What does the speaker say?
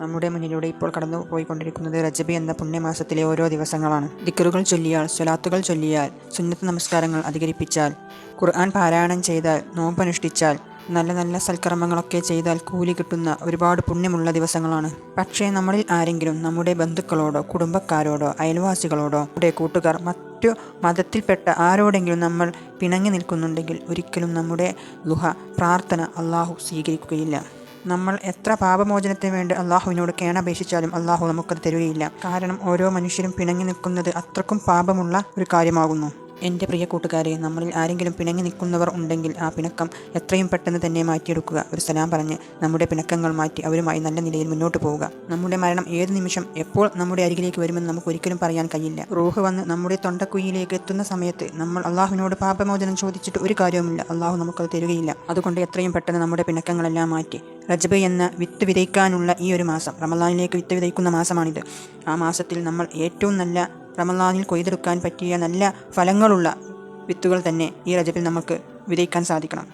നമ്മുടെ മുന്നിലൂടെ ഇപ്പോൾ കടന്നു പോയിക്കൊണ്ടിരിക്കുന്നത് റജബ് എന്ന പുണ്യമാസത്തിലെ ഓരോ ദിവസങ്ങളാണ്. ദിക്റുകൾ ചൊല്ലിയാൽ, സ്വലാത്തുകൾ ചൊല്ലിയാൽ, സുന്നത്ത് നമസ്കാരങ്ങൾ അധികരിപ്പിച്ചാൽ, ഖുർആൻ പാരായണം ചെയ്താൽ, നോമ്പനുഷ്ഠിച്ചാൽ, നല്ല നല്ല സൽക്കർമ്മങ്ങളൊക്കെ ചെയ്താൽ കൂലി കിട്ടുന്ന ഒരുപാട് പുണ്യമുള്ള ദിവസങ്ങളാണ്. പക്ഷേ നമ്മളിൽ ആരെങ്കിലും നമ്മുടെ ബന്ധുക്കളോടോ കുടുംബക്കാരോടോ അയൽവാസികളോടോ നമ്മുടെ കൂട്ടുകാർ മറ്റു മതത്തിൽപ്പെട്ട ആരോടെങ്കിലും നമ്മൾ പിണങ്ങി നിൽക്കുന്നുണ്ടെങ്കിൽ ഒരിക്കലും നമ്മുടെ ദുഹ പ്രാർത്ഥന അള്ളാഹു സ്വീകരിക്കുകയില്ല. നമ്മൾ എത്ര പാപമോചനത്തിന് വേണ്ടി അള്ളാഹുവിനോട് കേണപേക്ഷിച്ചാലും അള്ളാഹു നമുക്കത് തരുകയില്ല. കാരണം ഓരോ മനുഷ്യരും പിണങ്ങി നിൽക്കുന്നത് അത്രക്കും പാപമുള്ള ഒരു കാര്യമാകുന്നു. എൻ്റെ പ്രിയ കൂട്ടുകാരെ, നമ്മളിൽ ആരെങ്കിലും പിണങ്ങി നിൽക്കുന്നവർ ഉണ്ടെങ്കിൽ ആ പിണക്കം എത്രയും പെട്ടെന്ന് തന്നെ മാറ്റിയെടുക്കുക. ഒരു സലാം പറഞ്ഞ് നമ്മുടെ പിണക്കങ്ങൾ മാറ്റി അവരുമായി നല്ല നിലയിൽ മുന്നോട്ട് പോവുക. നമ്മുടെ മരണം ഏത് നിമിഷം എപ്പോൾ നമ്മുടെ അരികിലേക്ക് വരുമെന്ന് നമുക്ക് ഒരിക്കലും പറയാൻ കഴിയില്ല. റൂഹ് വന്ന് നമ്മുടെ തൊണ്ടക്കുഴിയിലേക്ക് എത്തുന്ന സമയത്ത് നമ്മൾ അള്ളാഹുവിനോട് പാപമോചനം ചോദിച്ചിട്ട് ഒരു കാര്യവുമില്ല, അള്ളാഹു നമുക്കത് തരുകയില്ല. അതുകൊണ്ട് എത്രയും പെട്ടെന്ന് നമ്മുടെ പിണക്കങ്ങളെല്ലാം മാറ്റി റജബ് എന്ന വിത്ത് വിതയ്ക്കാനുള്ള ഈ ഒരു മാസം, റമളാനിലേക്ക് വിത്ത് വിതയ്ക്കുന്ന മാസമാണിത്. ആ മാസത്തിൽ നമ്മൾ ഏറ്റവും നല്ല റമളാനിൽ കൊയ്തെടുക്കാൻ പറ്റിയ നല്ല ഫലങ്ങളുള്ള വിത്തുകൾ തന്നെ ഈ റജബിൽ നമുക്ക് വിതയ്ക്കാൻ സാധിക്കണം.